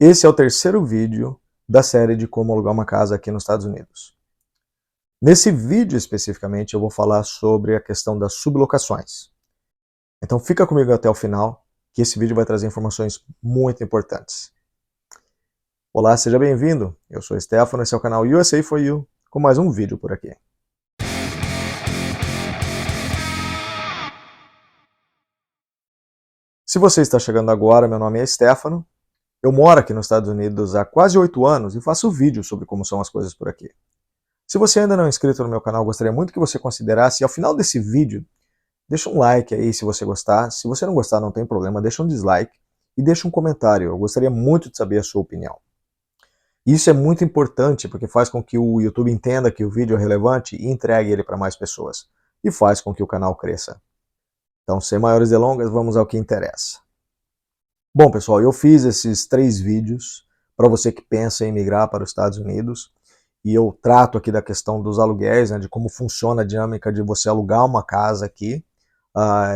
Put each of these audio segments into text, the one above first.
Esse é o terceiro vídeo da série de como alugar uma casa aqui nos Estados Unidos. Nesse vídeo especificamente eu vou falar sobre a questão das sublocações. Então fica comigo até o final, que esse vídeo vai trazer informações muito importantes. Olá, seja bem-vindo. Eu sou o Stefano, esse é o canal USA for You, com mais um vídeo por aqui. Se você está chegando agora, meu nome é Stefano. Eu moro aqui nos Estados Unidos há quase 8 anos e faço vídeos sobre como são as coisas por aqui. Se você ainda não é inscrito no meu canal, gostaria muito que você considerasse, e ao final desse vídeo, deixa um like aí se você gostar. Se você não gostar, não tem problema, deixa um dislike e deixa um comentário. Eu gostaria muito de saber a sua opinião. Isso é muito importante porque faz com que o YouTube entenda que o vídeo é relevante e entregue ele para mais pessoas. E faz com que o canal cresça. Então, sem maiores delongas, vamos ao que interessa. Bom, pessoal, eu fiz esses 3 vídeos para você que pensa em migrar para os Estados Unidos. E eu trato aqui da questão dos aluguéis, né, de como funciona a dinâmica de você alugar uma casa aqui.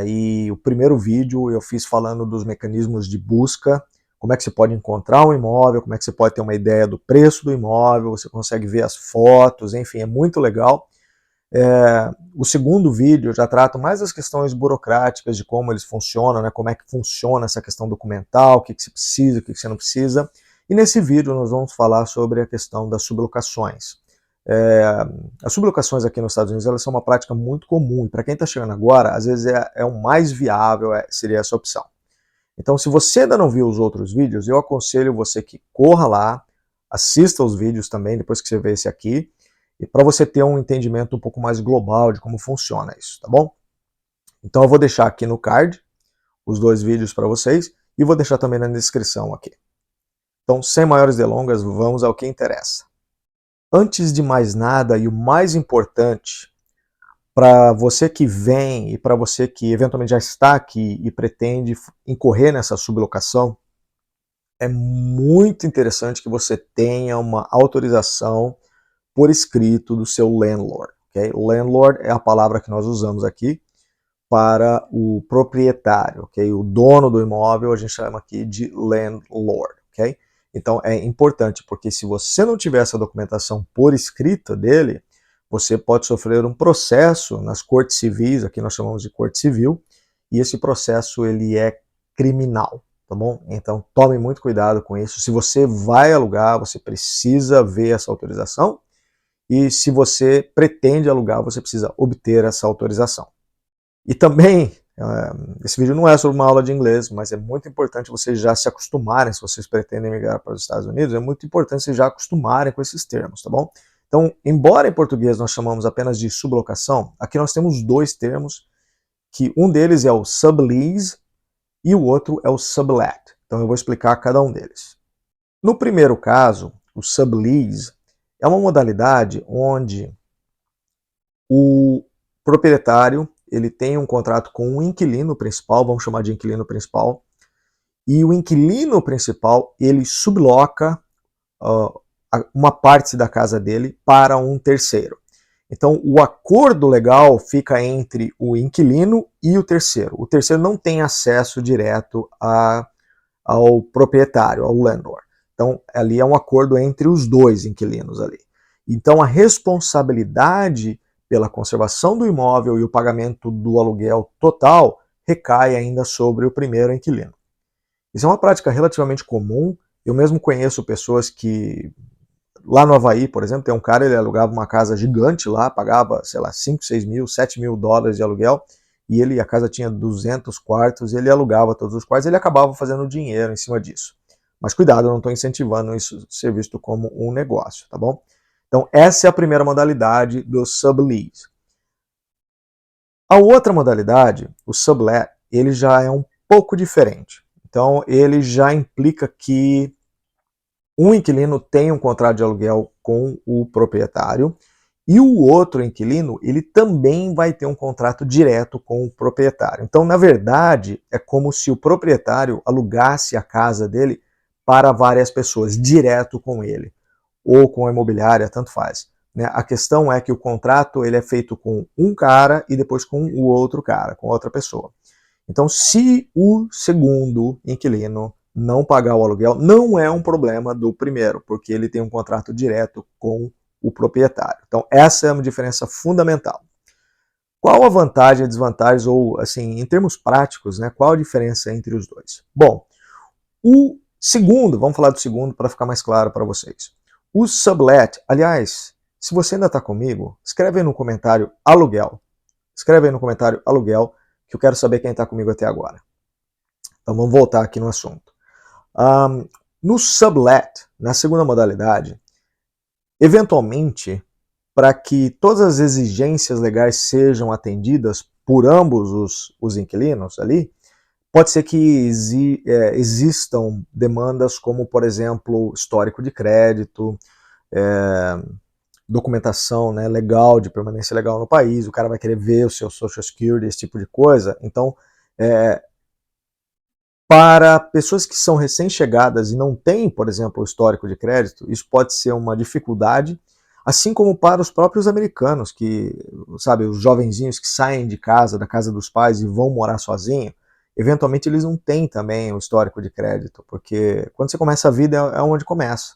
E o primeiro vídeo eu fiz falando dos mecanismos de busca, como é que você pode encontrar um imóvel, como é que você pode ter uma ideia do preço do imóvel, você consegue ver as fotos, enfim, é muito legal. O segundo vídeo eu já trato mais das questões burocráticas, de como eles funcionam, né, como é que funciona essa questão documental, o que você precisa, o que você não precisa. E nesse vídeo nós vamos falar sobre a questão das sublocações. As sublocações aqui nos Estados Unidos elas são uma prática muito comum, e para quem está chegando agora, às vezes é o mais viável, seria essa opção. Então, se você ainda não viu os outros vídeos, eu aconselho você que corra lá, assista os vídeos também, depois que você vê esse aqui, e para você ter um entendimento um pouco mais global de como funciona isso, tá bom? Então eu vou deixar aqui no card os 2 vídeos para vocês, e vou deixar também na descrição aqui. Então, sem maiores delongas, vamos ao que interessa. Antes de mais nada, e o mais importante, para você que vem e para você que eventualmente já está aqui e pretende incorrer nessa sublocação, é muito interessante que você tenha uma autorização por escrito do seu landlord. Okay? Landlord é a palavra que nós usamos aqui para o proprietário. Okay? O dono do imóvel a gente chama aqui de landlord. Okay? Então é importante, porque se você não tiver essa documentação por escrita dele, você pode sofrer um processo nas cortes civis, aqui nós chamamos de corte civil, e esse processo ele é criminal, tá bom? Então tome muito cuidado com isso. Se você vai alugar, você precisa ver essa autorização, e se você pretende alugar, você precisa obter essa autorização. E também, esse vídeo não é sobre uma aula de inglês, mas é muito importante vocês já se acostumarem, se vocês pretendem migrar para os Estados Unidos, é muito importante vocês já acostumarem com esses termos, tá bom? Então, embora em português nós chamamos apenas de sublocação, aqui nós temos 2 termos, que um deles é o sublease e o outro é o sublet. Então eu vou explicar cada um deles. No primeiro caso, o sublease é uma modalidade onde o proprietário ele tem um contrato com um inquilino principal, vamos chamar de inquilino principal, e o inquilino principal ele subloca uma parte da casa dele para um terceiro. Então o acordo legal fica entre o inquilino e o terceiro. O terceiro não tem acesso direto ao proprietário, ao landlord. Então ali é um acordo entre os 2 inquilinos ali. Então a responsabilidade pela conservação do imóvel e o pagamento do aluguel total recai ainda sobre o primeiro inquilino. Isso é uma prática relativamente comum. Eu mesmo conheço pessoas que, lá no Havaí, por exemplo, tem um cara, ele alugava uma casa gigante lá, pagava, sei lá, 5, 6 mil, 7 mil dólares de aluguel, e a casa tinha 200 quartos, ele alugava todos os quartos, ele acabava fazendo dinheiro em cima disso. Mas cuidado, eu não estou incentivando isso a ser visto como um negócio, tá bom? Então essa é a primeira modalidade do sublease. A outra modalidade, o sublet, ele já é um pouco diferente. Então ele já implica que um inquilino tem um contrato de aluguel com o proprietário e o outro inquilino ele também vai ter um contrato direto com o proprietário. Então, na verdade, é como se o proprietário alugasse a casa dele para várias pessoas, direto com ele, ou com a imobiliária, tanto faz. A questão é que o contrato ele é feito com um cara e depois com o outro cara, com outra pessoa. Então, se o segundo inquilino não pagar o aluguel não é um problema do primeiro, porque ele tem um contrato direto com o proprietário. Então essa é uma diferença fundamental. Qual a vantagem e desvantagem, ou assim, em termos práticos, né, qual a diferença entre os dois? Bom, o segundo, vamos falar do segundo para ficar mais claro para vocês. O sublet, aliás, se você ainda está comigo, escreve aí no comentário aluguel. Escreve aí no comentário aluguel, que eu quero saber quem está comigo até agora. Então vamos voltar aqui no assunto. No sublet, na segunda modalidade, eventualmente, para que todas as exigências legais sejam atendidas por ambos os inquilinos ali, pode ser que existam demandas como, por exemplo, histórico de crédito, documentação, né, legal, de permanência legal no país, o cara vai querer ver o seu Social Security, esse tipo de coisa. Então, para pessoas que são recém-chegadas e não têm, por exemplo, o histórico de crédito, isso pode ser uma dificuldade, assim como para os próprios americanos, que, sabe, os jovenzinhos que saem de casa, da casa dos pais e vão morar sozinhos, eventualmente eles não têm também o histórico de crédito, porque quando você começa a vida é onde começa.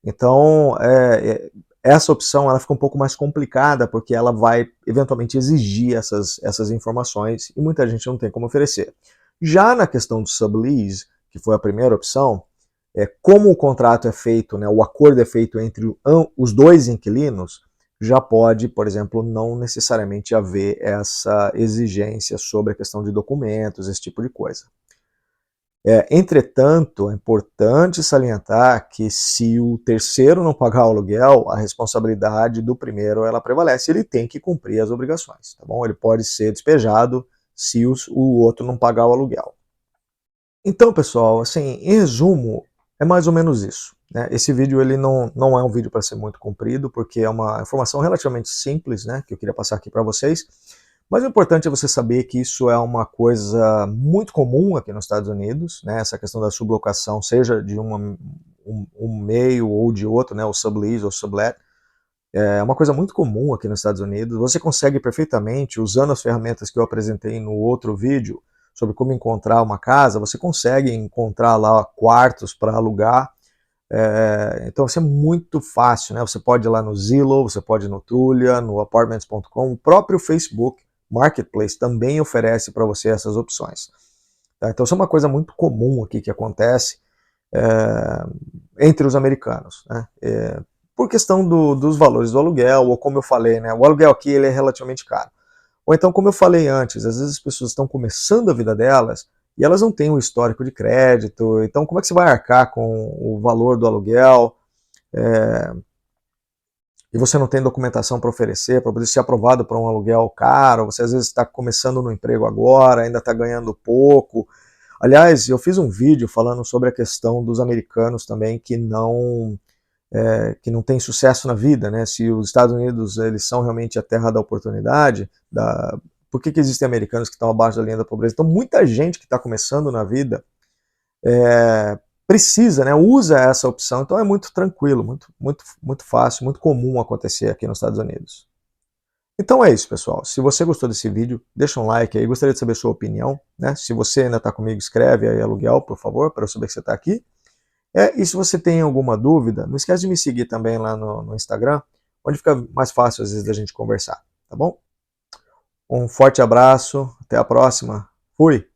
Então, essa opção ela fica um pouco mais complicada, porque ela vai eventualmente exigir essas informações e muita gente não tem como oferecer. Já na questão do sublease, que foi a primeira opção, como o contrato é feito, né, o acordo é feito entre os dois inquilinos, já pode, por exemplo, não necessariamente haver essa exigência sobre a questão de documentos, esse tipo de coisa. Entretanto, é importante salientar que se o terceiro não pagar o aluguel, a responsabilidade do primeiro ela prevalece, ele tem que cumprir as obrigações, tá bom? Ele pode ser despejado se o outro não pagar o aluguel. Então, pessoal, assim, em resumo, é mais ou menos isso, né? Esse vídeo ele não é um vídeo para ser muito comprido, porque é uma informação relativamente simples, né, que eu queria passar aqui para vocês. Mas o importante é você saber que isso é uma coisa muito comum aqui nos Estados Unidos, né? Essa questão da sublocação, seja de um meio ou de outro, né? O sublease ou sublet, é uma coisa muito comum aqui nos Estados Unidos. Você consegue perfeitamente, usando as ferramentas que eu apresentei no outro vídeo, sobre como encontrar uma casa, você consegue encontrar lá quartos para alugar. Então isso é muito fácil, né? Você pode ir lá no Zillow, você pode ir no Trulia, no Apartments.com, o próprio Facebook Marketplace também oferece para você essas opções. Tá? Então isso é uma coisa muito comum aqui que acontece entre os americanos, né? Por questão dos valores do aluguel, ou como eu falei, né? O aluguel aqui ele é relativamente caro. Ou então, como eu falei antes, às vezes as pessoas estão começando a vida delas e elas não têm um histórico de crédito, então como é que você vai arcar com o valor do aluguel e você não tem documentação para oferecer, para poder ser aprovado para um aluguel caro, você às vezes está começando no emprego agora, ainda está ganhando pouco. Aliás, eu fiz um vídeo falando sobre a questão dos americanos também que não tem sucesso na vida, né? Se os Estados Unidos eles são realmente a terra da oportunidade, por que existem americanos que estão abaixo da linha da pobreza? Então muita gente que está começando na vida precisa, né? Usa essa opção, então é muito tranquilo, muito fácil, muito comum acontecer aqui nos Estados Unidos. Então é isso, pessoal. Se você gostou desse vídeo, deixa um like aí, gostaria de saber a sua opinião, né? Se você ainda está comigo, escreve aí aluguel, por favor, para eu saber que você está aqui. E se você tem alguma dúvida, não esquece de me seguir também lá no Instagram, onde fica mais fácil às vezes da gente conversar, tá bom? Um forte abraço, até a próxima, fui!